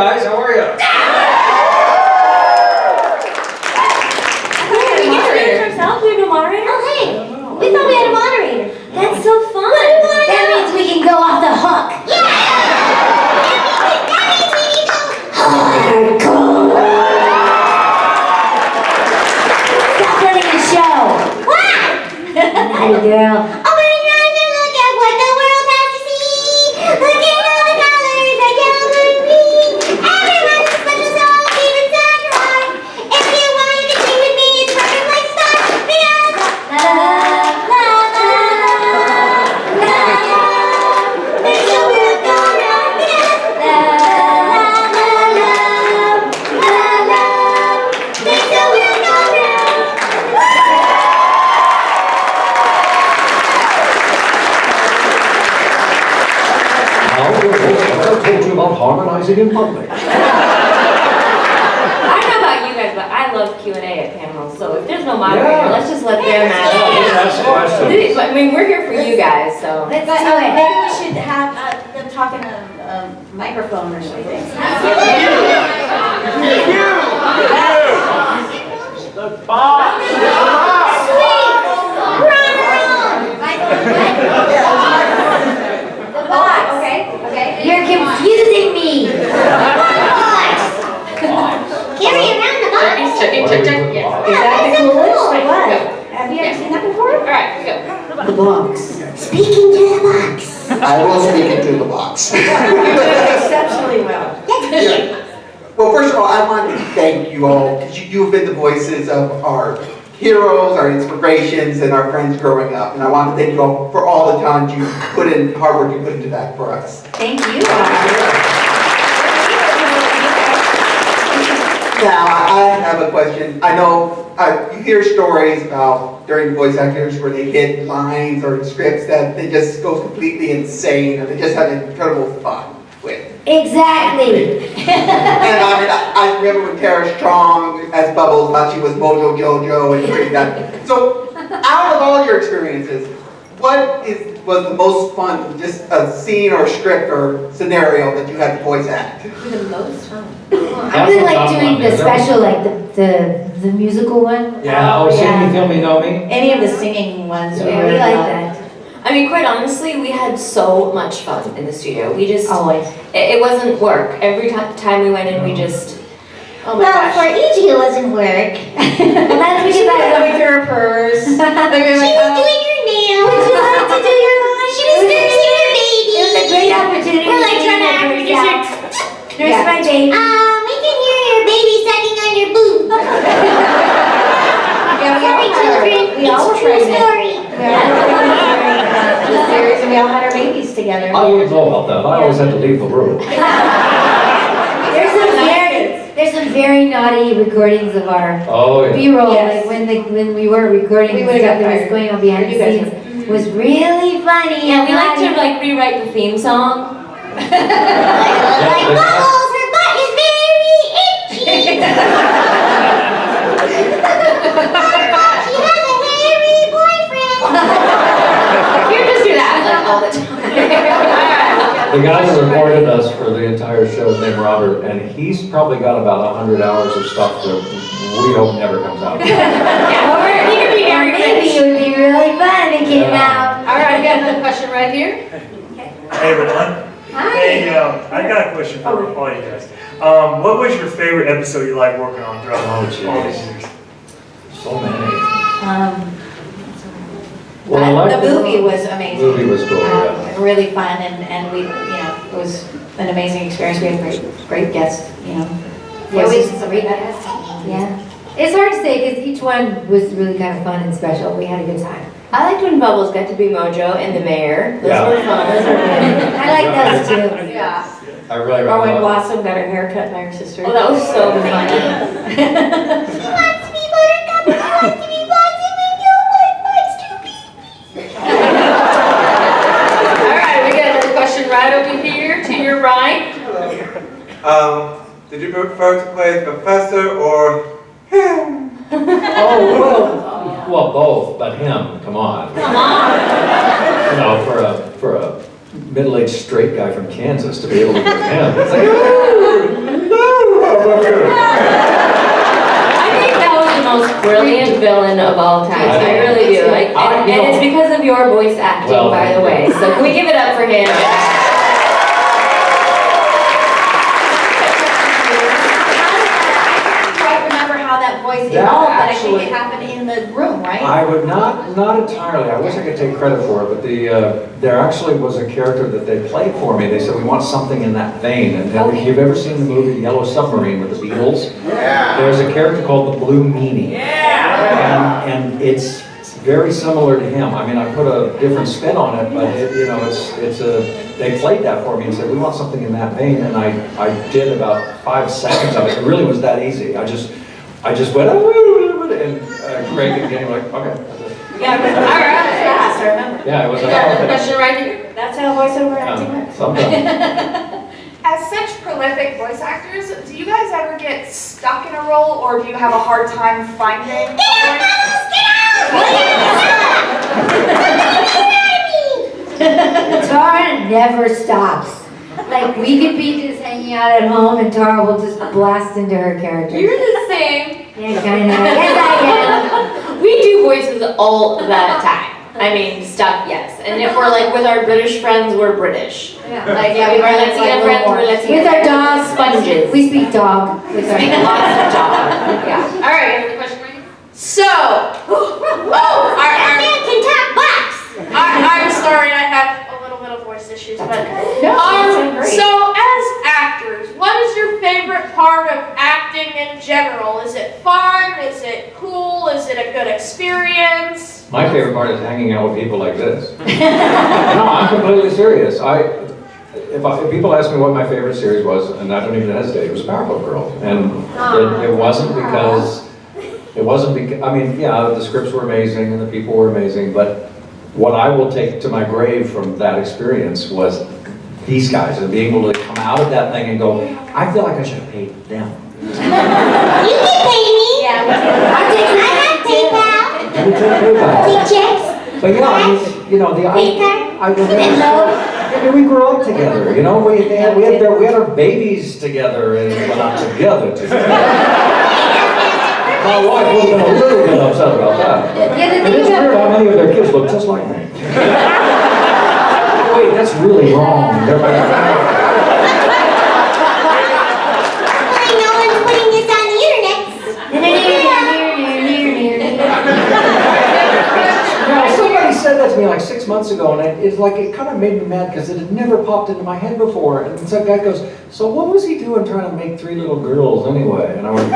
guys, how are you? We have a moderator? Oh, hey! We thought we had a moderator. That's so fun. That means we can go off the hook. Yeah! That means we can go hardcore. Stop running the show. What? Naughty girl. Oh my God, look at what the world has to see. Look at all the colors that yellow and green. Everyone's a special soul, even Sakurai. If you want, you can sing with me. It's perfect like stars. Harmonizing in public. I don't know about you guys, but I love Q&A at panels, so if there's no moderator, let's just let them ask. I mean, we're here for you guys, so. Maybe we should have them talk in a microphone or something. The box! The box. Okay. You're confusing me. Carry around the box. Check. Is that the coolest? Like what? Have you ever seen that before? All right, go. The box. Speaking to the box. I will speak into the box. Exceptionally well. Yeah. Well, first of all, I want to thank you all, because you have been the voices of our heroes, our inspirations, and our friends growing up. And I want to thank you all for all the talent you put in, hard work you put into that for us. Thank you. Now, I have a question. I know you hear stories about during voice actors where they hit lines or scripts that they just go completely insane, or they just have incredible fun with. Exactly. And I remember when Tara Strong as Bubbles thought she was Mojo Jojo and everything that. So, out of all your experiences, what was the most fun, just a scene or script or scenario that you had to voice act? The most fun. I really like doing the special, like the musical one. Yeah, Sing Me, Feel Me, Know Me. Any of the singing ones. Yeah, we like that. I mean, quite honestly, we had so much fun in the studio. We just Always. It wasn't work. Every time we went in, we just. Oh my gosh. For E.G. it wasn't work. That's what she was going through her purse. She was doing her nails. Would you like to do your line? She was nursing her baby. It was a great opportunity. We're like trying to nurse my baby. We can hear your baby sucking on your boob. Sorry, children. We all were true story. And we all had our babies together. I wouldn't know about that. I always had to leave the room. There's some very naughty recordings of our B-roll. Like when we were recording stuff that was going on behind the scenes was really funny. Yeah, we like to rewrite the theme song. Like Bubbles, her butt is very itchy. She has a hairy boyfriend. You just do that like all the time. The guy that recorded us for the entire show is named Robert, and he's probably got about 100 hours of stuff that we hope never comes out. Yeah, he could be very Maybe rich. it would be really fun if it came out. All right, we got another question right here. Hey everyone. Hi. Hey, I got a question for all you guys. What was your favorite episode you liked working on throughout all these years? So many. The movie was amazing. The movie was cool, yeah. Really fun, and we, it was an amazing experience. We had great guests, voices. Yeah. It's hard to say because each one was really kind of fun and special. We had a good time. I liked when Bubbles got to be Mojo and the mayor. Those were fun. I like those too. Yeah. I really Or when love Blossom got her hair cut by her sister. Oh, that was so funny. She wants to be Buttercup. She wants to be Blossom, and no one wants to be. All right, we got another question right over here to your right. Did you prefer to play professor or him? Well, both, but him, come on. Come on. For a middle-aged straight guy from Kansas to be able to do him, it's like, And it's because of your voice acting, Well, by the way. So can we give it up for him? Quite remember how that voice That evolved, but I think actually- it happened in the room, right? I would not entirely. I wish I could take credit for it, but there actually was a character that they played for me. They said, we want something in that vein. And if you've ever seen the movie Yellow Submarine with the Beatles, there's a character called the Blue Meanie. And it's very similar to him. I mean, I put a different spin on it, but they played that for me and said, we want something in that vein. And I did about 5 seconds of it. It really was that easy. I just went, and Craig and Kenny were like, okay. Yeah, but all right, fast, I remember. Yeah, it was Question right here. That's how voiceover acting works. sometimes. As such prolific voice actors, do you guys ever get stuck in a role, or do you have a hard time finding? Tara never stops. Like, we could be just hanging out at home and Tara will just blast into her character. You're the same. Yeah, kind of. Yes, I We do voices all the time. I mean, stuff, yes. And if we're like with our British friends, we're British. Like, yeah, we are Latina friends, we're Latina. With our dogs, Sponges. We speak dog. We speak lots of dog. Yeah. All right, you have a question for you? So, Man can talk box. I'm sorry, I have a little bit of voice issues, but so as actors, what is your favorite part of acting in general? Is it fun? Is it cool? Is it a good experience? My favorite part is hanging out with people like this. No, I'm completely serious. If people ask me what my favorite series was, and I don't even hesitate, it was Powerpuff Girls. And it wasn't because, I mean, yeah, the scripts were amazing and the people were amazing, but what I will take to my grave from that experience was these guys and being able to come out of that thing and go, I feel like I should have paid them. You can pay me. Yeah, I have PayPal. We took PayPal. Take checks. But yeah, I mean, you know, I mean, we grew up together, you know, we had our babies together and well, not together. My wife would have been a little bit upset about that. And it's weird how many of their kids look just like me. Wait, that's really wrong. No one's putting this on the internet. Now, somebody said that to me like 6 months ago, and it kind of made me mad because it had never popped into my head before. And some guy goes, so what was he doing trying to make 3 little girls anyway? And I went,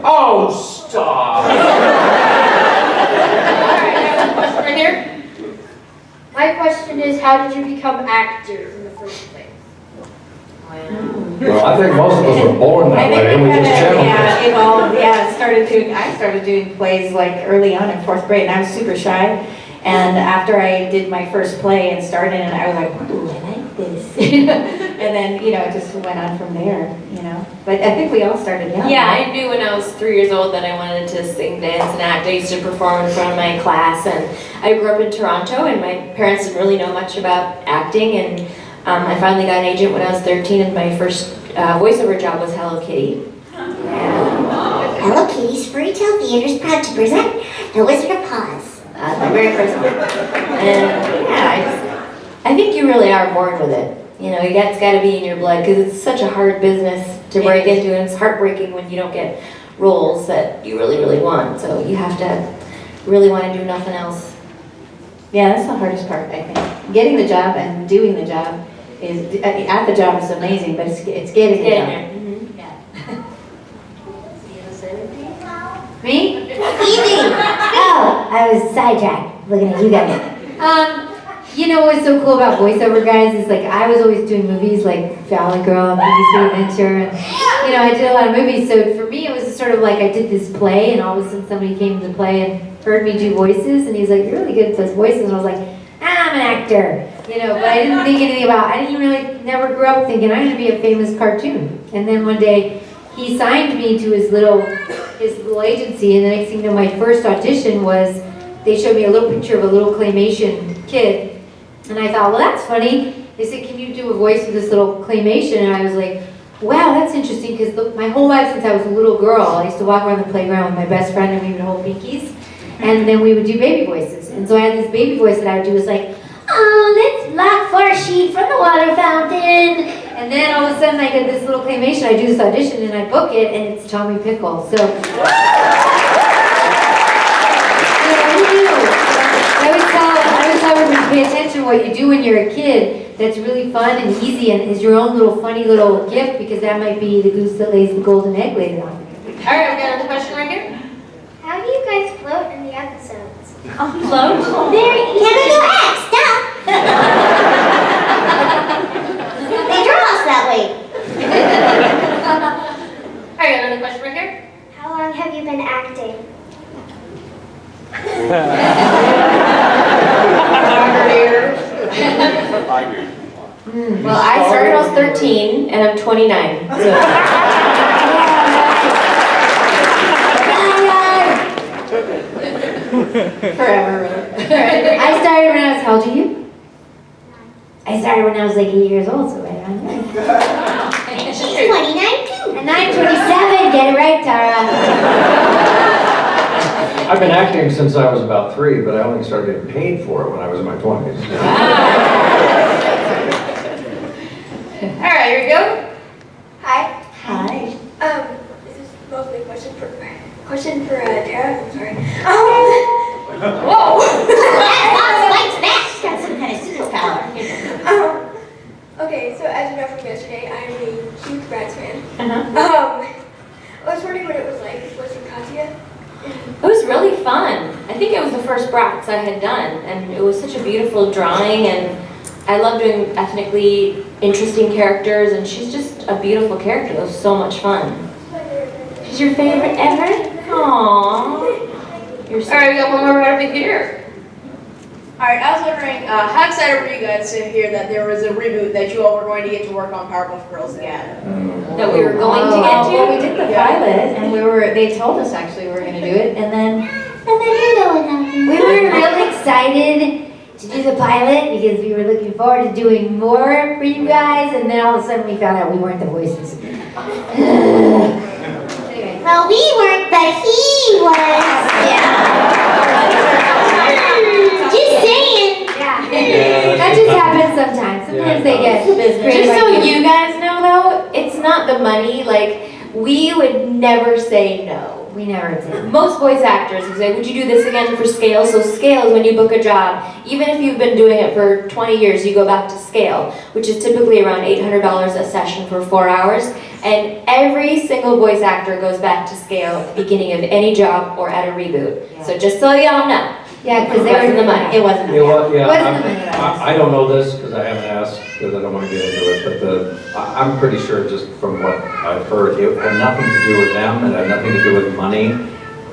oh, stop. Right here. My question is, how did you become actors in the first place? Well, I think most of us were born that way, and we just channeled it. Evolved, I started doing plays like early on in 4th grade, and I was super shy. And after I did my first play and started, and I was like, ooh, I like this. And then, it just went on from there, But I think we all started young. Yeah, right? I knew when I was 3 years old that I wanted to sing, dance, and act. I used to perform in front of my class, and I grew up in Toronto, and my parents didn't really know much about acting, and I finally got an agent when I was 13, and my first voiceover job was Hello Kitty. Hello Kitty's Fairy Tale Theater is proud to present The Wizard of Oz. My very first one. And yeah, I think you really are born with it. It's got to be in your blood because it's such a hard business to break into, and it's heartbreaking when you don't get roles that you really, really want. So you have to really want to do nothing else. Yeah, that's the hardest part, I think. Getting the job and doing the job is, at the job is amazing, but it's getting the job. Me? Easy. Oh, I was sidetracked looking at you guys. What's so cool about voiceover guys is like I was always doing movies like Valley Girl and BBC Adventure, and I did a lot of movies. So for me, it was sort of like I did this play, and all of a sudden somebody came to the play and heard me do voices, and he's like, "You're really good at those voices," and I was like, "I'm an actor," But I didn't think anything about. I never grew up thinking I'm going to be a famous cartoon. And then one day, he signed me to his little agency, and the next thing you know, my first audition was they showed me a little picture of a little claymation kid, and I thought, well, that's funny. They said, can you do a voice for this little claymation? And I was like, wow, that's interesting, because my whole life since I was a little girl, I used to walk around the playground with my best friend, and we would hold pinkies. And then we would do baby voices. And so I had this baby voice that I would do. It was like, oh, let's block for a sheet from the water fountain. And then all of a sudden I get this little claymation. I do this audition and I book it, and it's Tommy Pickle. So, who knew? I always tell everyone to pay attention to what you do when you're a kid. That's really fun and easy and is your own little funny little gift, because that might be the goose that lays the golden egg later on. All right, we got another question right here. How do you guys float in the episodes? Float? There, chemical X, duh! They draw us that way. All right, another question right here. How long have you been acting? Well, I started when I was 13, and I'm 29. So. Forever. I started when I was, how old are you? I started when I was like 8 years old, so right around there. She's 29 too. And I'm 27, get it right, Tara. I've been acting since I was about 3, but I only started getting paid for it when I was in my 20s. All right, here we go. Hi. Hi. This is mostly a question for Tara. I'm sorry. Whoa. White smash! Got some kind of superpower. Okay, so as you know from yesterday, I'm a huge Bratz fan. Uh-huh. I was wondering what it was like voicing Katya. It was really fun. I think it was the first Bratz I had done, and it was such a beautiful drawing, and I love doing ethnically interesting characters, and she's just a beautiful character. It was so much fun. She's your favorite ever? Aww. You're so All right, we got one more right over here. All right, I was wondering, how excited were you guys to hear that there was a reboot that you all were going to get to work on Powerpuff Girls again? that we were going to get Well, we to. did the pilot, and they told us actually we were going to do it, and then You know what happened. We were really excited to do the pilot because we were looking forward to doing more for you guys, and then all of a sudden we found out we weren't the voices. Well, we weren't, but he was. Just saying. That just happens sometimes. Sometimes they get creative Just so ideas. you guys know though, it's not the money, like, we would never say no. We never did. Most voice actors would say, would you do this again for scale? So scale is when you book a job, even if you've been doing it for 20 years, you go back to scale, which is typically around $800 a session for 4 hours. And every single voice actor goes back to scale at the beginning of any job or at a reboot. Yeah. So just so y'all know. Yeah, because It wasn't the money. It wasn't. Yeah, well, yeah, Wasn't the money. I don't know this because I haven't asked because I don't want to get into it, but I'm pretty sure just from what I've heard, it had nothing to do with them, it had nothing to do with money.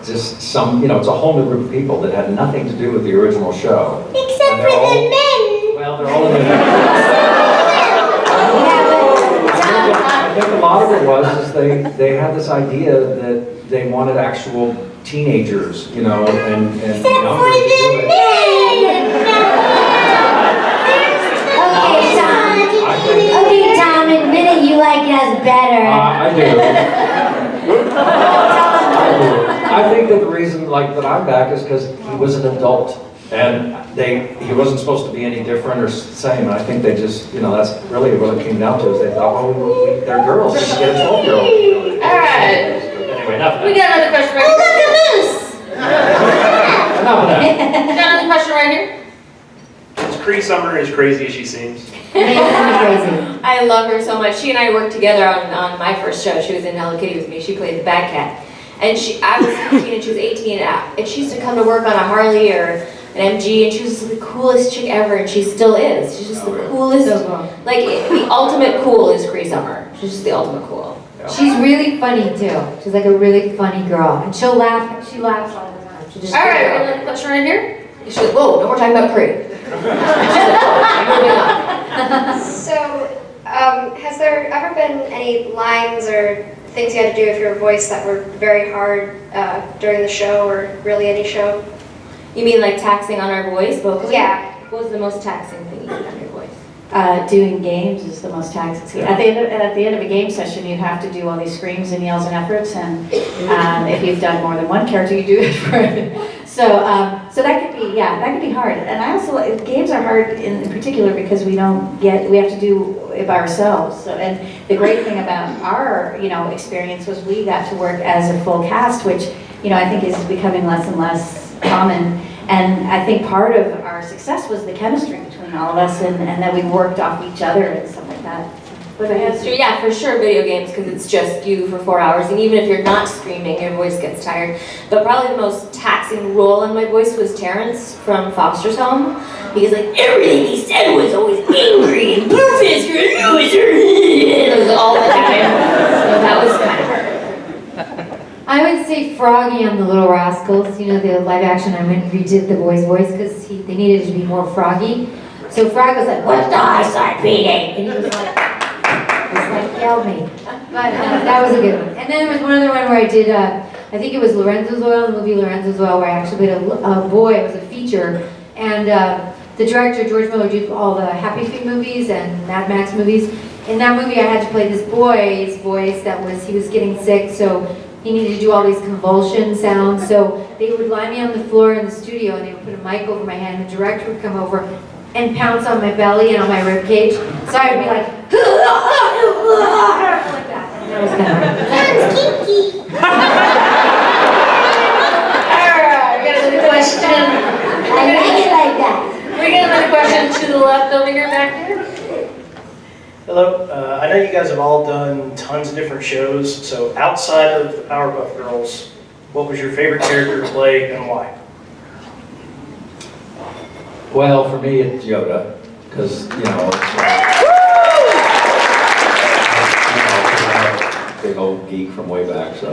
Just some, it's a whole new group of people that had nothing to do with the original show. Except And for they're all- the men. Well, they're all in the I think a lot of it was is they had this idea that they wanted actual teenagers, and younger to do it. Okay, Tom, admit it, you like us better. I do. I think that the reason that I'm back is because he was an adult and he wasn't supposed to be any different or same. And I think they just, that's really what it came down to is they thought, they're girls, they should get a 12-year-old. All right. Anyway, enough of We that. got another question right here. Enough of that. We got another question right here. Is Cree Summer as crazy as she seems? Crazy. I love her so much. She and I worked together on my first show. She was in Hello Kitty with me. She played the bad cat. And I was 15 and she was 18, and she used to come to work on a Harley or an MG, and she was the coolest chick ever, and she still is. She's just the coolest. So cool. Like, the ultimate cool is Cree Summer. She's just the ultimate cool. She's really funny too. She's like a really funny girl, and she'll laugh. She laughs all the time. She's just All a right, we good got girl. another question right here. She goes, whoa, no more talking about Cree. Moving on. So, has there ever been any lines or things you had to do with your voice that were very hard during the show or really any show? You mean like taxing on our voice vocally? Yeah. What was the most taxing thing you did on your voice? doing games is the most taxing. At the end of a game session, you have to do all these screams and yells and efforts, and if you've done more than one character, you do it for. So that could be hard. And I also games are hard in particular because we have to do it by ourselves. So, and the great thing about our experience was we got to work as a full cast, which I think is becoming less and less common. And I think part of our success was the chemistry between all of us, and that we worked off each other and stuff like that. Yeah, for sure, video games, because it's just you for 4 hours, and even if you're not screaming, your voice gets tired. But probably the most taxing role on my voice was Terrence from Foster's Home, because everything he said was always angry and Blueface, you're a loser, it was all the time. So that was kind of hard. I would say Froggy on the Little Rascals, the live action. I went and redid the boy's voice because they needed it to be more froggy. So Frog was like, "What's the eyesight reading?" And he was like, "Yell me." But that was a good one. And then there was one other one where I did, I think it was Lorenzo's Oil, the movie Lorenzo's Oil, where I actually played a boy. It was a feature. And the director, George Miller, did all the Happy Feet movies and Mad Max movies. In that movie, I had to play this boy's voice he was getting sick, so he needed to do all these convulsion sounds. So they would lie me on the floor in the studio, and they would put a mic over my head, and the director would come over and pounce on my belly and on my rib cage. So I would be like, like that. And that was kind of That's kinky. Alright, we got another question. I like it like that. We got another question to the left over here, back here. Hello, I know you guys have all done tons of different shows, so outside of the Powerpuff Girls, what was your favorite character to play and why? Well, for me, it's Yoda, because, I'm a big old geek from way back, so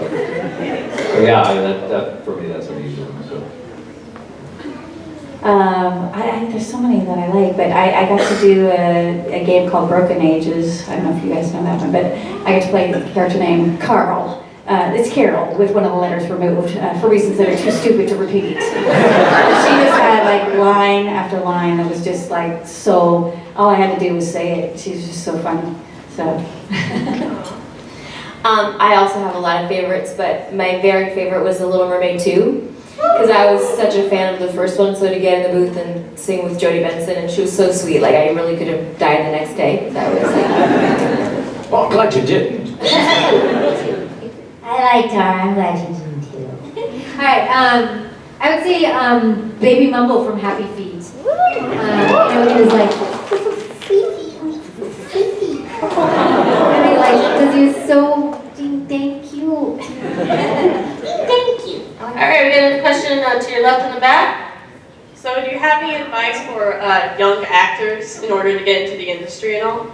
yeah, that for me, that's an easy one, so. There's so many that I like, but I got to do a game called Broken Ages. I don't know if you guys know that one, but I got to play the character named Carl. It's Carol with one of the letters removed for reasons that are too stupid to repeat. She just had line after line that was just so, all I had to do was say it. She was just so funny. So. I also have a lot of favorites, but my very favorite was The Little Mermaid 2. Because I was such a fan of the first one, so to get in the booth and sing with Jodie Benson, and she was so sweet, I really could have died the next day. That was Well, I'm glad you didn't. I liked her. I'm glad you did too. All right. I would say Baby Mumble from Happy Feet. It was like, because he was so thank you. Thank you. Alright, we got another question to your left in the back. So do you have any advice for young actors in order to get into the industry and all?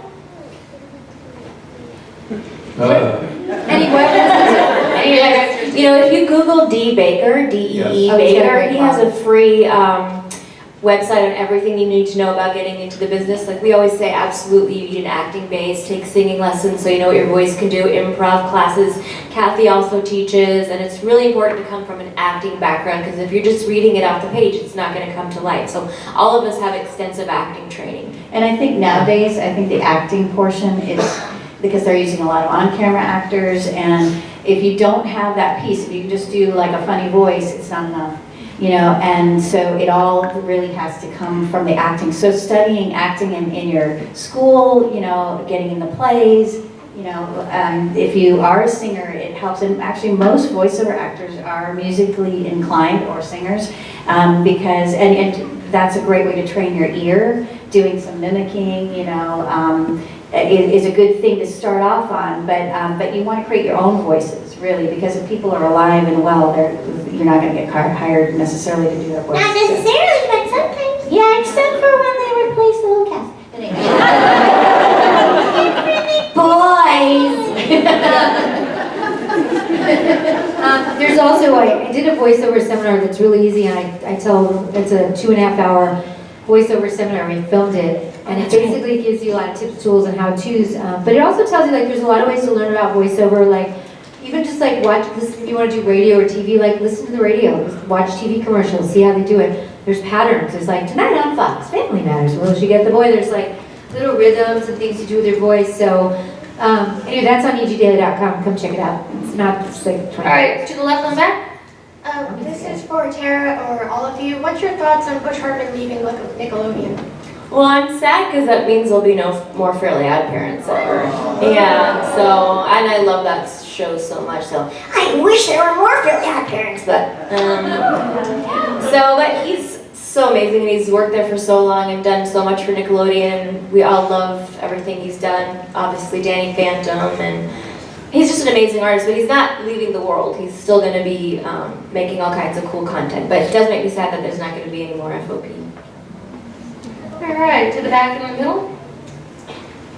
if you Google D. Baker, D-E-E Yes. Baker, he has a free website on everything you need to know about getting into the business. We always say, absolutely, you need an acting base, take singing lessons so you know what your voice can do, improv classes. Cathy also teaches, and it's really important to come from an acting background, because if you're just reading it off the page, it's not going to come to life. So all of us have extensive acting training. And I think nowadays, the acting portion is, because they're using a lot of on-camera actors, and if you don't have that piece, if you just do a funny voice, it's not enough. And so it all really has to come from the acting. So studying acting in your school, getting in the plays, if you are a singer, it helps. And actually most voiceover actors are musically inclined, or singers, because, and that's a great way to train your ear. Doing some mimicking, is a good thing to start off on, but you want to create your own voices, really, because if people are alive and well, you're not going to get hired necessarily to do their voices. Not necessarily, but sometimes. Yeah, except for when they replace the little cast. Boys! There's also, I did a voiceover seminar that's really easy, and I tell, it's a 2.5 hour voiceover seminar. We filmed it, and it basically gives you a lot of tips, tools, and how-tos. But it also tells you there's a lot of ways to learn about voiceover. Even just watch this, if you want to do radio or TV, listen to the radio, watch TV commercials, see how they do it. There's patterns. There's tonight on Fox, Family Matters. Will she get the boy? There's little rhythms and things to do with their voice. So anyway, that's on egdaily.com. Come check it out. It's not just like 20. All right, to the left on back. This is for Tara or all of you. What's your thoughts on Butch Hartman leaving Nickelodeon? Well, I'm sad because that means there'll be no more Fairly Odd Parents ever. Yeah, so, and I love that show so much, so I wish there were more Fairly Odd Parents. but he's so amazing and he's worked there for so long and done so much for Nickelodeon. We all love everything he's done. Obviously, Danny Phantom, and he's just an amazing artist, but he's not leaving the world. He's still going to be making all kinds of cool content, but it does make me sad that there's not going to be any more FOP. All right, to the back in the middle.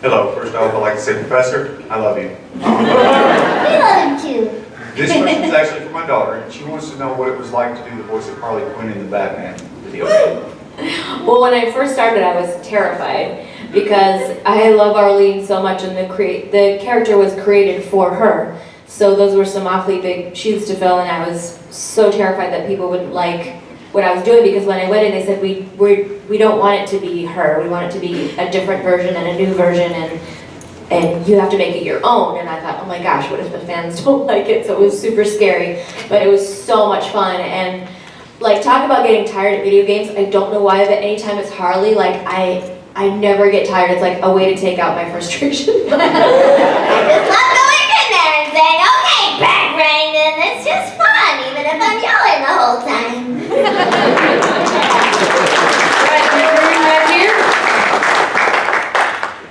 Hello, first off, I'd like to say, Professor, I love you. We love him too. This question's actually for my daughter, and she wants to know what it was like to do the voice of Harley Quinn in the Batman video game. Well, when I first started, I was terrified because I love Arlene so much, and the character was created for her. So those were some awfully big shoes to fill, and I was so terrified that people wouldn't like what I was doing, because when I went in, they said we don't want it to be her. We want it to be a different version and a new version, and you have to make it your own. And I thought, oh my gosh, what if the fans don't like it? So it was super scary, but it was so much fun. And like, talk about getting tired at video games. I don't know why, but anytime it's Harley, like I never get tired. It's like a way to take out my frustration. I just love going in there and saying, okay, back Brandon, it's just fun, even if I'm yelling the whole time.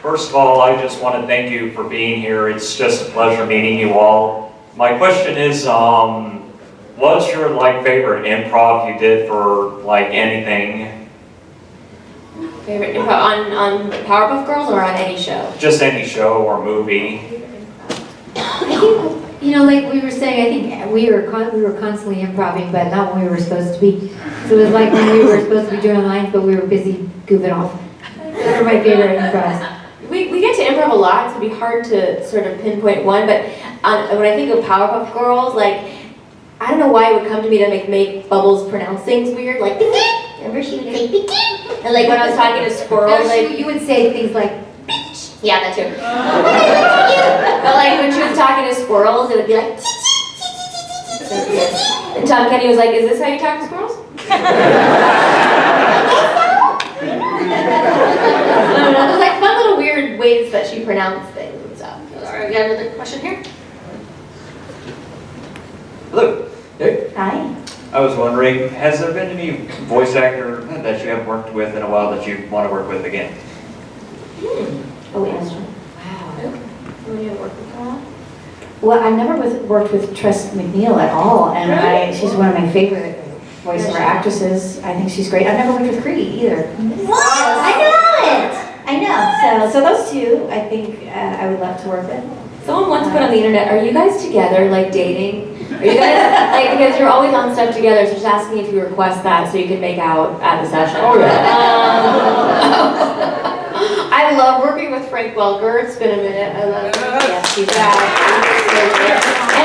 First of all, I just want to thank you for being here. It's just a pleasure meeting you all. My question is, what's your favorite improv you did for anything? Favorite improv on Powerpuff Girls or on any show? Just any show or movie. I think, like we were saying, I think we were constantly improving, but not when we were supposed to be. So it was like when we were supposed to be doing lines, but we were busy goofing off. Those are my favorite improvs. We get to improv a lot, so it'd be hard to sort of pinpoint one, but when I think of Powerpuff Girls, I don't know why it would come to me to make Bubbles pronounce things weird, like, remember she would say, and when I was talking to squirrels, You would say things like, yeah, that too. But when she was talking to squirrels, it would be like, and Tom Kane was like, is this how you talk to squirrels? I don't know, there's fun little weird ways that she pronounced things and stuff. All right, we got another question here. Hello. Hey. hi. I was wondering, has there been any voice actor that you haven't worked with in a while that you want to work with again? Oh, yes. Wow. Who do you work with her? Well, I've never worked with Tress McNeil at all, and she's one of my favorite voiceover actresses. I think she's great. I've never worked with Cree either. What? I know it. I know. So those two, I think I would love to work with. Someone once put on the internet, are you guys together, dating? Are you guys, because you're always on stuff together, so just asking if you request that so you can make out at the session. Oh, yeah. I love working with Frank Welker. It's been a minute. I love him. Yes, she's And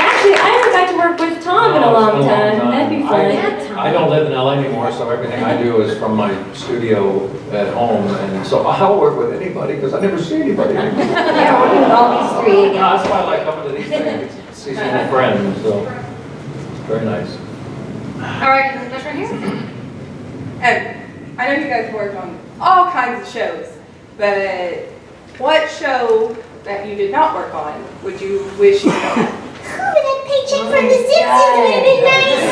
actually, I haven't got to work with Tom in a long time. That'd be fun. I don't live in LA anymore, so everything I do is from my studio at home, and so I'll work with anybody because I never see anybody anymore. Yeah, we're doing all these three again. That's why I like coming to these things, see some old friends, so very nice. All right, this question right here. And I know you guys work on all kinds of shows, but what show that you did not work on would you wish you had? That paycheck from The Simpsons would have been nice.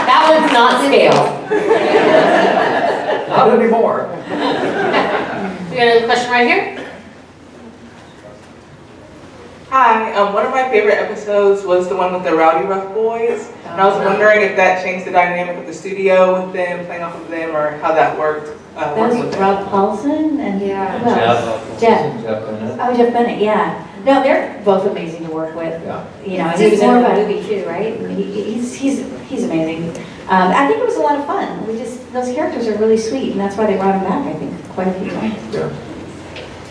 That one's not scale. Not anymore. We got another question right here. Hi, one of my favorite episodes was the one with the Rowdy Rough Boys. And I was wondering if that changed the dynamic of the studio with them, playing off of them, or how that worked. That Working was with them. Rob Paulson and who else? Jeff. Oh, Jeff Bennett, yeah. No, they're both amazing to work with. Yeah. You know, It's he was in more the of a- movie too, right? I mean, he's amazing. I think it was a lot of fun. Those characters are really sweet, and that's why they brought him back, I think, quite a few times. Yeah.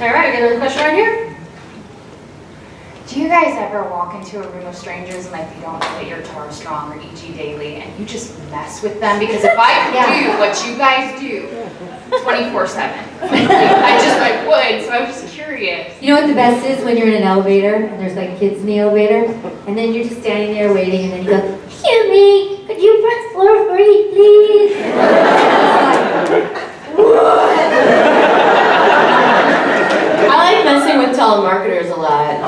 All right, we got another question right here. Do you guys ever walk into a room of strangers and you don't know that you're Tara Strong or E.G. Daily and you just mess with them? Because if I could do what you guys do, 24/7. I just like would, so I was just curious. You know what the best is? When you're in an elevator and there's like kids in the elevator, and then you're just standing there waiting, and then you go, "Excuse me, could you press floor 3, please?" It's like, what? I like messing with telemarketers a lot.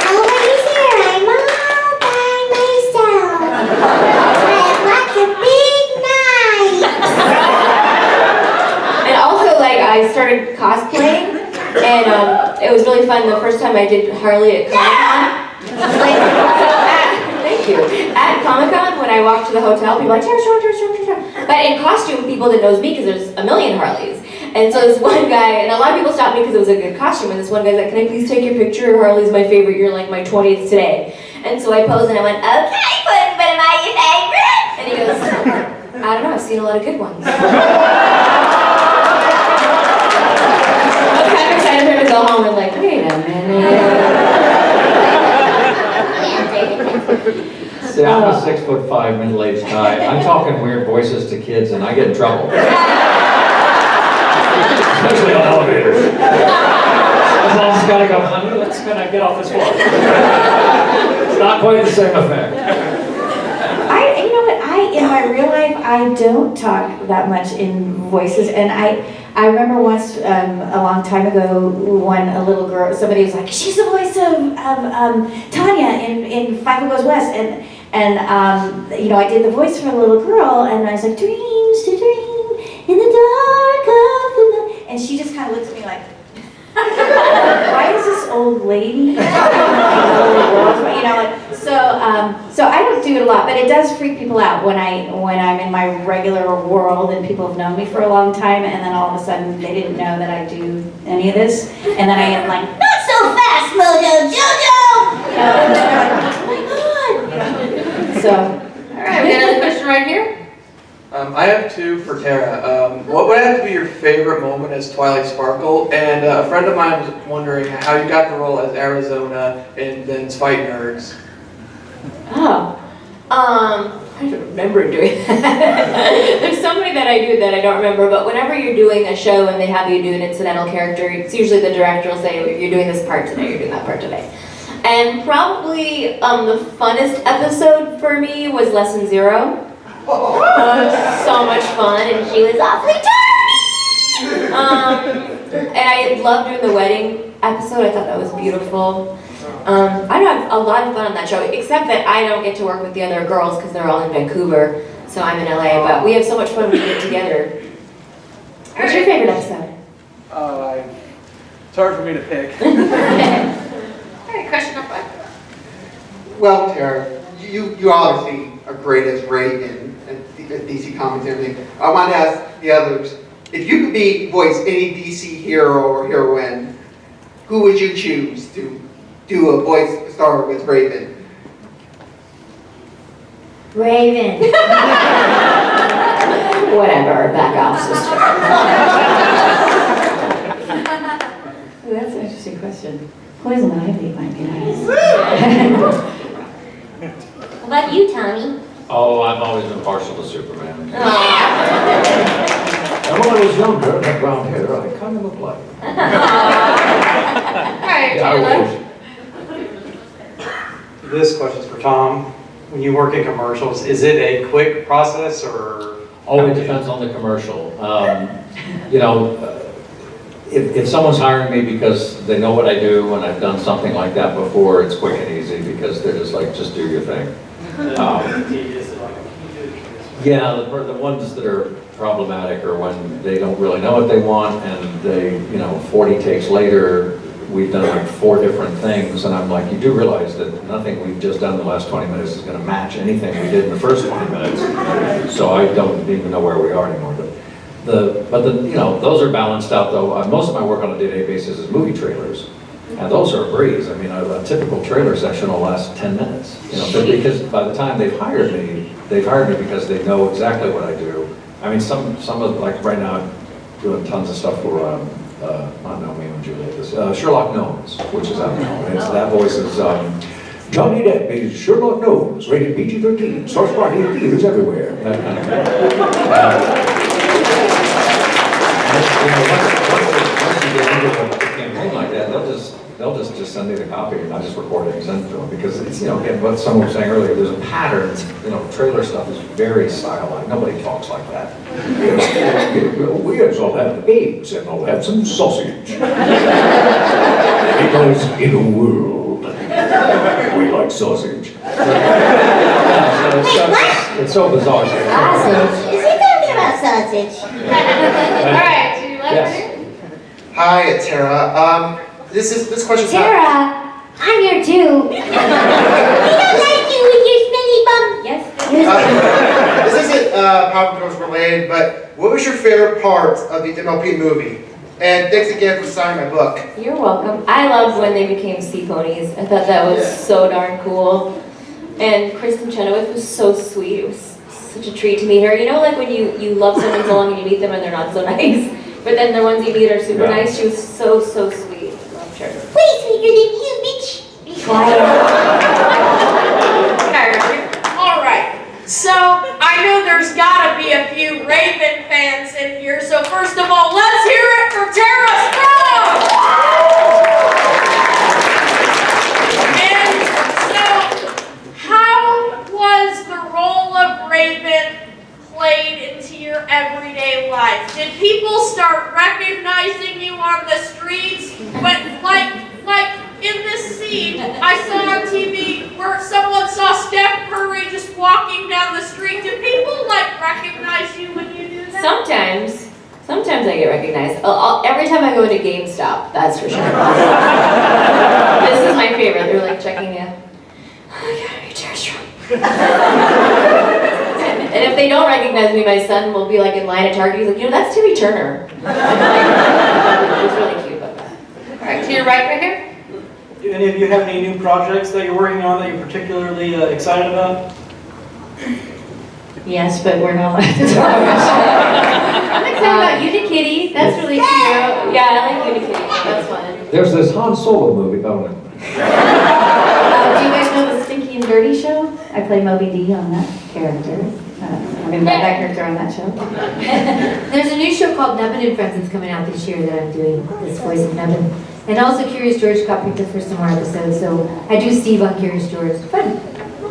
Nobody's here. I'm all by myself. I have lots of big knives. And also, like, I started cosplaying, and it was really fun the first time I did Harley at Comic Con. Thank you. At Comic Con, when I walked to the hotel, people were like, Tara. But in costume, people didn't know it was me because there's a million Harleys. And so this one guy, and a lot of people stopped me because it was a good costume, and this one guy's like, "Can I please take your picture? Harley's my favorite. You're like my 20th today." And so I posed and I went, "Okay, but am I your favorite?" And he goes, "I don't know, I've seen a lot of good ones." I was kind of excited for him to go home and like, wait a minute. See, I'm a 6'5" middle-aged guy. I'm talking weird voices to kids, and I get in trouble. Especially on elevators. Someone's got to go, "Honey, let's get off this floor." It's not quite the same effect. You know what, in my real life, I don't talk that much in voices, and I remember once, a long time ago, when a little girl, somebody was like, "She's the voice of Tanya in Five Goes West," and you know, I did the voice for a little girl, and I was like, "Dreams to dream in the dark of the night," and she just kind of looked at me like, "Why is this old lady?" You know, like, so I don't do it a lot, but it does freak people out when I'm in my regular world and people have known me for a long time, and then all of a sudden they didn't know that I do any of this, and then I am like, "Not so fast, Mojo Jojo!" You know, and they're like, "Oh my God!" You know, so. All right, we got another question right here. I have two for Tara. What would have to be your favorite moment as Twilight Sparkle? And a friend of mine was wondering how you got the role as Arizona in Ben's Fight Nerds. Oh, I don't remember doing that. There's so many that I do that I don't remember, but whenever you're doing a show and they have you do an incidental character, it's usually the director will say, "You're doing this part today, you're doing that part today." And probably the funnest episode for me was Lesson 0. So much fun, and she was awfully tiny! And I loved doing the wedding episode. I thought that was beautiful. I have a lot of fun on that show, except that I don't get to work with the other girls because they're all in Vancouver, so I'm in LA, but we have so much fun when we get together. What's your favorite episode? It's hard for me to pick. All right, question number 5. Well, Tara, you obviously are great as Ray in DC Comics and everything. I want to ask the others, if you could voice any DC hero or heroine, who would you choose to do a voice star with Raven? Raven. Whatever, back off, sister. Ooh, that's an interesting question. Poison ivy might be nice. What about you, Tommy? Oh, I've always been partial to Superman. Aw. And when I was younger, I had brown hair, I kind of looked like him. All right, Yeah, I Taylor. wish. This question's for Tom. When you work in commercials, is it a quick process or? Oh, it depends on the commercial. You know, if someone's hiring me because they know what I do and I've done something like that before, it's quick and easy because they're just like, just do your thing. Yeah, the ones that are problematic are when they don't really know what they want and they, 40 takes later, we've done like 4 different things and I'm like, you do realize that nothing we've just done in the last 20 minutes is going to match anything we did in the first 20 minutes. So I don't even know where we are anymore. But those are balanced out though. Most of my work on a day-to-day basis is movie trailers. And those are a breeze. I mean, a typical trailer session will last 10 minutes. But because by the time they've hired me because they know exactly what I do. I mean, some of, like right now, I'm doing tons of stuff for, not Romeo and Juliet, Sherlock Gnomes, which is out now. And that voice is Johnny Depp is Sherlock Holmes, rated PG-13, starts party in theaters everywhere. That kind of thing. Once you get into a campaign like that, they'll just send me the copy and I just record it and send it to them because it's, again, what someone was saying earlier, there's a pattern, trailer stuff is very stylized. Nobody talks like that. We all have eggs and I'll have some sausage. Because in a world, we like sausage. It's so bizarre. Sausage? Is he talking about sausage? All right, so you left Yes. here? Hi, Tara. This question's not. Tara, I'm here too. We don't like you with your smelly bum. Yes. This isn't Powerpuff Girls related, but what was your favorite part of the MLP movie? And thanks again for signing my book. You're welcome. I loved when they became sea ponies. I thought that was so darn cool. And Kristen Chenoweth was so sweet. It was such a treat to meet her. You know, like when you love someone so long and you meet them and they're not so nice, but then the ones you meet are super nice. She was so sweet. Loved her. Way sweeter than you, bitch. Be quiet. All right. So I know there's got to be a few Raven fans in here. So first of all, let's hear it for Tara Strong. And so, how was the role of Raven played into your everyday life? Did people start recognizing you on the streets? When, like in this scene I saw on TV where someone saw Steph Curry just walking down the street. Do people recognize you when you do that? Sometimes I get recognized. Every time I go into GameStop, that's for sure. This is my favorite. They're checking you. Oh my God, are you Tara Strong? And if they don't recognize me, my son will be in line at Target. He's like, that's Timmy Turner. It's really cute about that. All right, to your right here. Do any of you have any new projects that you're working on that you're particularly excited about? Yes, but we're not allowed to talk I'm excited about Unikitty. That's really cute. Yeah, I like Unikitty. That's fun. There's this Han Solo movie going on. Do you guys know the Stinky and Dirty show? I play Moby D on that character. That character on that show. There's a new show called Nubbin and Friends that's coming out this year that I'm doing, this voice of Nubbin. And also Curious George got picked up for some more episodes, so I do Steve on Curious George. Fun. All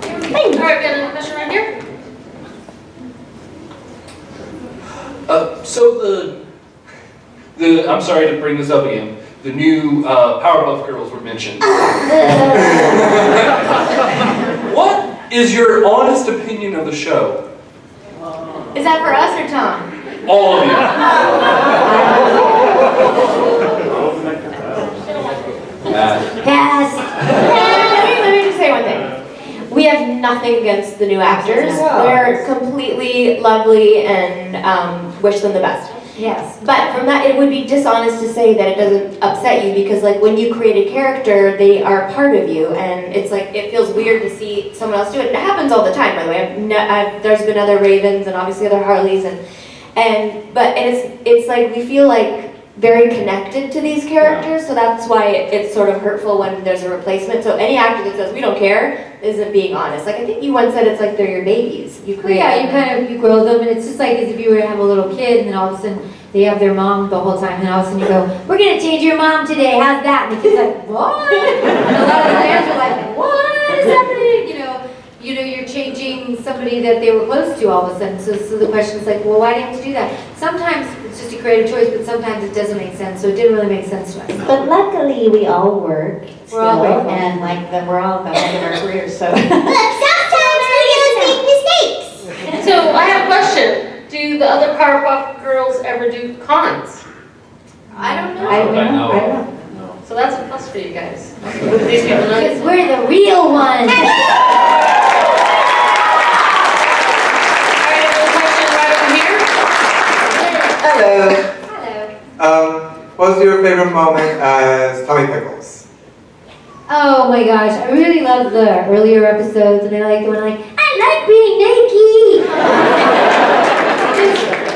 right, we got another question right here. So I'm sorry to bring this up again. The new Powerpuff Girls were mentioned. What is your honest opinion of the show? Is that for us or Tom? All of you. Pass. Let me just say one thing. We have nothing against the new actors. They're completely lovely and wish them the best. Yes. But from that, it would be dishonest to say that it doesn't upset you because when you create a character, they are part of you, and it's it feels weird to see someone else do it. And it happens all the time, by the way. There's been other Ravens and obviously other Harleys, and it's we feel very connected to these characters, so that's why it's sort of hurtful when there's a replacement. So any actor that says we don't care isn't being honest. I think you once said it's they're your babies. You create them. You grow them, and it's just as if you were to have a little kid, and then all of a sudden they have their mom the whole time, and all of a sudden you go, "We're gonna change your mom today. How's that?" And the kid's like, "What?" And a lot of the parents are like, "What is happening?" You're changing somebody that they were close to all of a sudden. So the question is well, why do you have to do that? Sometimes it's just a creative choice, but sometimes it doesn't make sense. So it didn't really make sense to us. But luckily, we all work We're all still, grateful. and we're all at the end of our careers. So Sometimes we make mistakes. So I have a question. Do the other Powerpuff Girls ever do cons? I don't know. I don't know. So that's a plus for you guys. These people know. Because we're the real ones. Hello. What was your favorite moment as Tommy Pickles? Oh my gosh, I really love the earlier episodes, and I like the one I like being naked.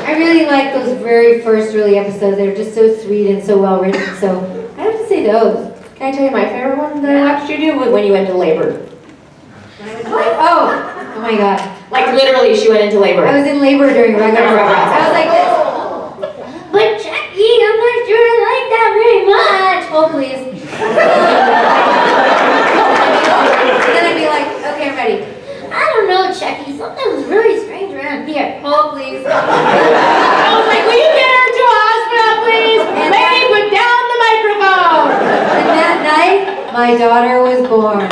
I really like those very first early episodes. They were just so sweet and so well written. So I have to say those. Can I tell you my favorite one that I watched you do when you went to labor? Oh my God. Like literally, she went into labor. I was in labor during regular Rugrats. I was like this. But Chucky, I'm not sure I like that very much. Hold please. And then I'd be like, okay, I'm ready. I don't know, Chucky. Something's really strange around here. Hold please. I was like, will you get her to a hospital, please? Lady, put down the microphone. And that night, my daughter was born.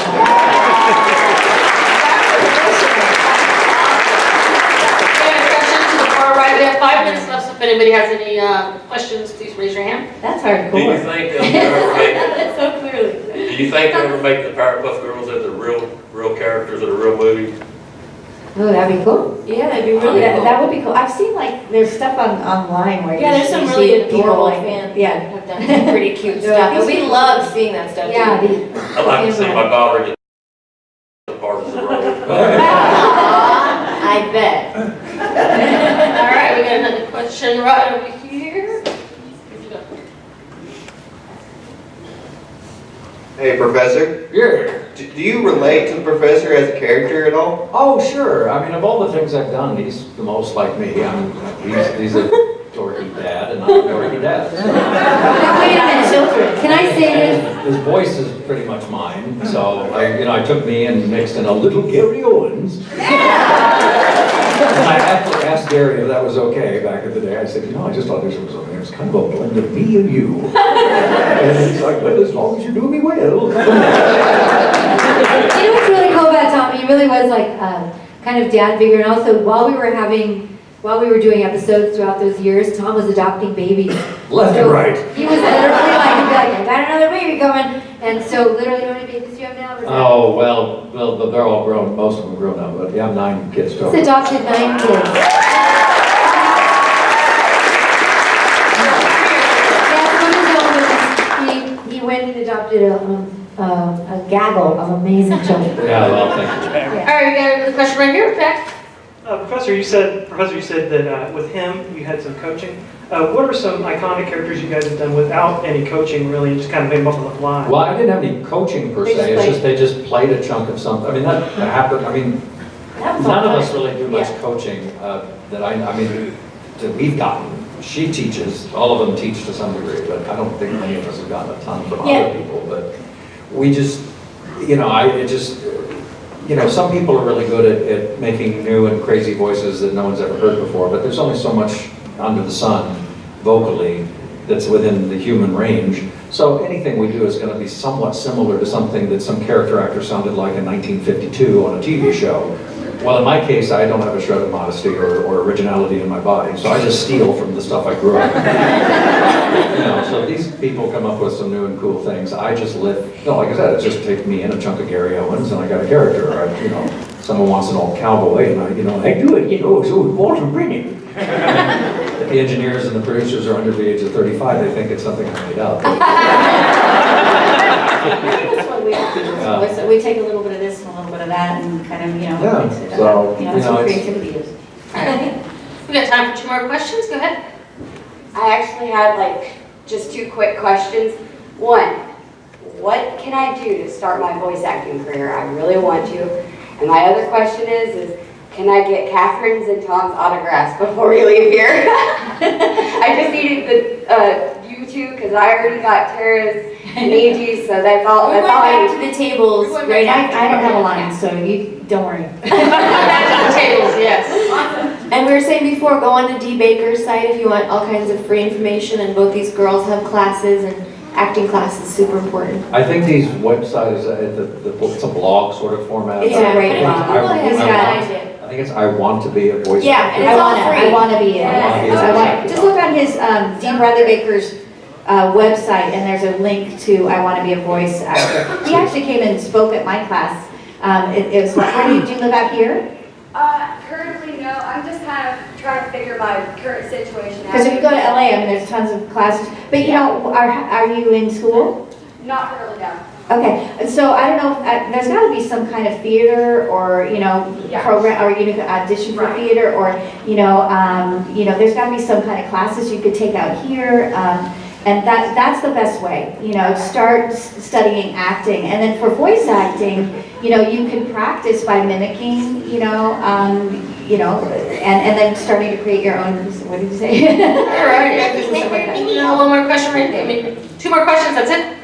We have 5 minutes left, so if anybody has any questions, please raise your hand. That's hardcore. Do you think they'll ever make, That's so clearly. do you think they'll ever make the Powerpuff Girls into real characters in a real movie? Oh, that'd be cool. Yeah, that'd be really cool. That would be cool. I've seen like, there's stuff online where Yeah, there's some you really see people, adorable like, fans yeah. that have done some pretty cute stuff. And we love seeing that stuff Yeah, too. I'd like to see my daughter get the part of the role. I bet. All right, we got another question right over here. Hey, Professor. Yeah. Do you relate to the Professor as a character at all? Oh, sure. I mean, of all the things I've done, he's the most like me. I mean, he's a dorky dad, and I'm a dorky dad. Now, wait a minute, children. Can I say this? His voice is pretty much mine. So I took me and mixed in a little Gary Owens. And I actually asked Gary if that was okay back in the day. I said, I just thought this was okay. It was kind of a blend of me and you. And he's like, well, as long as you do me well. You know what's really cool about Tom? He really was like kind of dad figure. And also, while we were doing episodes throughout those years, Tom was adopting babies. Left and right. He was literally like, he'd be like, I got another baby coming. And so literally, how many babies do you have now? Oh, well, they're all grown. Most of them grown up, but you have 9 kids total. He's adopted 9 kids. He went and adopted a gaggle of amazing children. Yeah, well, thank you. All right, we got another question right here, Jack. Professor, you said that with him you had some coaching. What are some iconic characters you guys have done without any coaching, really, and just kind of made them up on the fly? Well, I didn't have any coaching per se. It's just they just played a chunk of something. I mean, that happened. I mean, none of us really do much coaching that we've gotten. She teaches. All of them teach to some degree, but I don't think many of us have gotten a ton from other people. But we just, some people are really good at making new and crazy voices that no one's ever heard before, but there's only so much under the sun vocally that's within the human range. So anything we do is going to be somewhat similar to something that some character actor sounded like in 1952 on a TV show. Well, in my case, I don't have a shred of modesty or originality in my body, so I just steal from the stuff I grew up in. So these people come up with some new and cool things. I just live, like I said, it just takes me in a chunk of Gary Owens and I got a character. Someone wants an old cowboy and I do it, so Walter Brennan. If the engineers and the producers are under the age of 35, they think it's something I made up. That's what we do. So we take a little bit of this and a little bit of that and kind of, mix it up. So, That's what creativity is. All right. We got time for 2 more questions. Go ahead. I actually had just 2 quick questions. One, what can I do to start my voice acting career? I really want to. And my other question is can I get Catherine's and Tom's autographs before we leave here? I just needed you two because I already got Tara's and Angie, so that's all. We're going back to the tables right after. I don't have a line, so you don't worry. Back to the tables, yes. And we were saying before, go on the D. Baker's site if you want all kinds of free information, and both these girls have classes, and acting class is super important. I think these websites, it's a blog sort of format. It's a great blog. I think it's I want to be a voice Yeah, actor. and it's all free. I want to be it. Just look on his Dean Bradley Baker's website, and there's a link to I want to be a voice actor. He actually came and spoke at my class. It was where do you live out here? Currently, no. I'm just kind of trying to figure my current situation out. Because if you go to LA, there's tons of classes. But are you in school? Not currently, no. Okay, so I don't know, there's got to be some kind of theater or, program, or you can audition for theater or, there's got to be some kind of classes you could take out here. And that's the best way, you know, start studying acting. And then for voice acting, you know, you can practice by mimicking, and then starting to create your own, what did you say? All right, one more question, right? I mean, 2 more questions, that's it.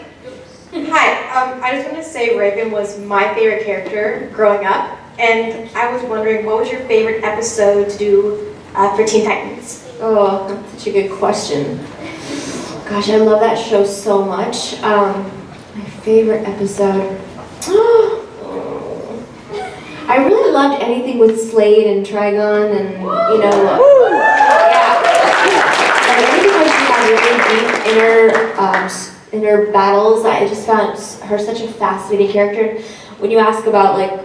Hi, I just want to say Raven was my favorite character growing up, and I was wondering what was your favorite episode to do for Teen Titans? Oh, that's such a good question. Gosh, I love that show so much. My favorite episode. I really loved anything with Slade and Trigon and, yeah. Like anything where she got really deep in her battles. I just found her such a fascinating character. When you ask about like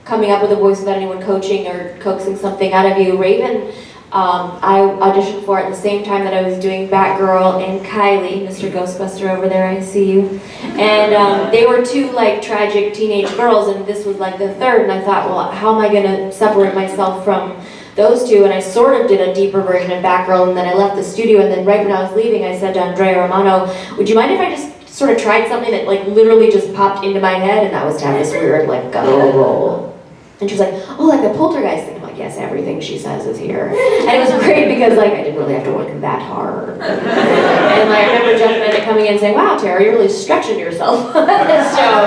coming up with a voice without anyone coaching or coaxing something out of you, Raven, I auditioned for it at the same time that I was doing Batgirl and Kylie, Mr. Ghostbuster over there, I see you. And they were 2 like tragic teenage girls, and this was like the third, and I thought, well, how am I gonna separate myself from those 2? And I sort of did a deeper version of Batgirl, and then I left the studio, and then right when I was leaving, I said to Andrea Romano, would you mind if I just sort of tried something that like literally just popped into my head, and that was to have this weird like guttural role. And she was like, oh, like the poltergeist thing. I'm like, yes, everything she says is here. And it was great because like I didn't really have to work that hard. And like I remember Jeff Bennett coming in and saying, wow, Tara, you're really stretching yourself on this show.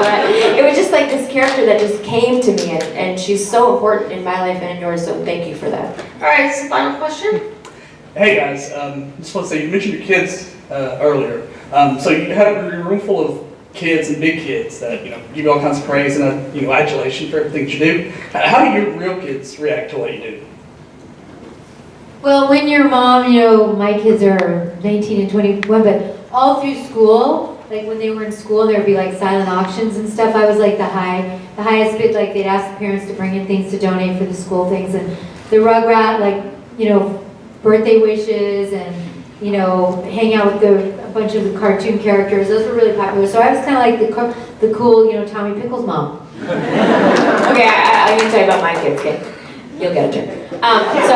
It was just like this character that just came to me, and she's so important in my life and in yours, so thank you for that. All right, this is the final question. Hey guys, just want to say, you mentioned your kids earlier. So you had a room full of kids and big kids that give you all kinds of praise and adulation for everything that you do. How do your real kids react to what you do? Well, when your mom, my kids are 19 and 21, but all through school, like when they were in school, there would be like silent auctions and stuff. I was like the highest bid. Like they'd ask the parents to bring in things to donate for the school things, and the Rugrat, like birthday wishes and hang out with a bunch of the cartoon characters. Those were really popular. So I was kind of like the cool, Tommy Pickles mom. Okay, I can tell you about my kids. Okay, you'll get a turn. So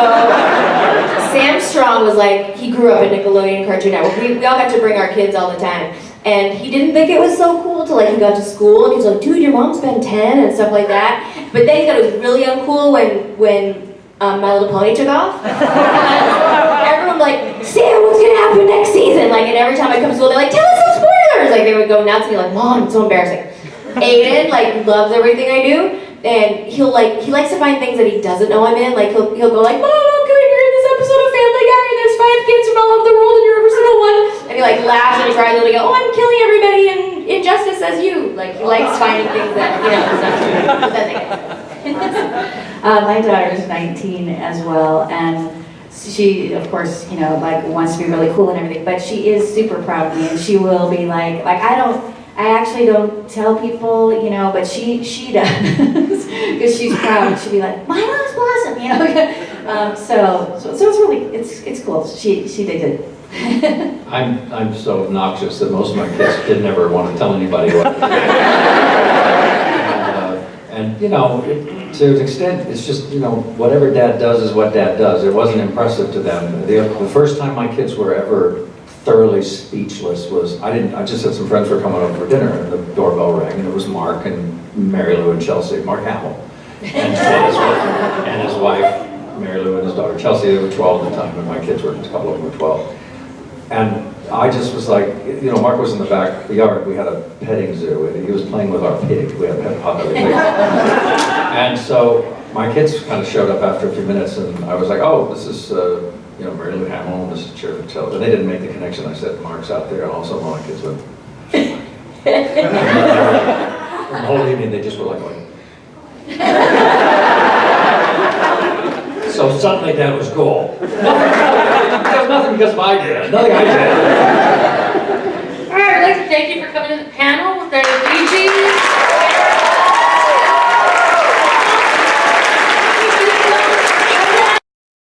Sam Strong was like, he grew up at Nickelodeon Cartoon Network. We all got to bring our kids all the time. And he didn't think it was so cool till like he got to school. And he was like, dude, your mom's been 10 and stuff like that. But then he thought it was really uncool when My Little Pony took off. Everyone like, Sam, what's gonna happen next season? Like, and every time I come to school, they're like, tell us some spoilers! Like, they would go nuts and be like, Mom, it's so embarrassing. Aiden, like, loves everything I do, and he likes to find things that he doesn't know I'm in. Like, he'll go like, Mom, I'm coming here in this episode of Family Guy, and there's 5 kids from all over the world, and you're every single one. And he like laughs and he cries, and he'll go, oh, I'm killing everybody, and Injustice as you. Like, he likes finding things that, it's not true. But then they get My daughter is 19 as well, and she, of course, wants to be really cool and everything, but she is super proud of me, and she will be like I actually don't tell people, but she does, because she's proud, and she'll be like, my mom's blossom, so it's really, it's cool. She digs it. I'm so obnoxious that most of my kids did never want to tell anybody what. And to an extent, it's just, whatever Dad does is what Dad does. It wasn't impressive to them. The first time my kids were ever thoroughly speechless was, I just had some friends were coming over for dinner, and the doorbell rang, and it was Mark and Mary Lou and Chelsea, Mark Hamill, and his wife, Mary Lou, and his daughter Chelsea. They were 12 at the time, and my kids were, a couple of them were 12. And I just was like, Mark was in the back of the yard. We had a petting zoo, and he was playing with our pig. We had a pet puppy. And so my kids kind of showed up after a few minutes, and I was like, oh, this is, Mary Lou Hamill, this is Sheriff Chelsea. And they didn't make the connection. I said, Mark's out there, and also one of my kids went. And the whole evening, they just were like, So suddenly Dad was cool. Because nothing because of I did. Nothing I did.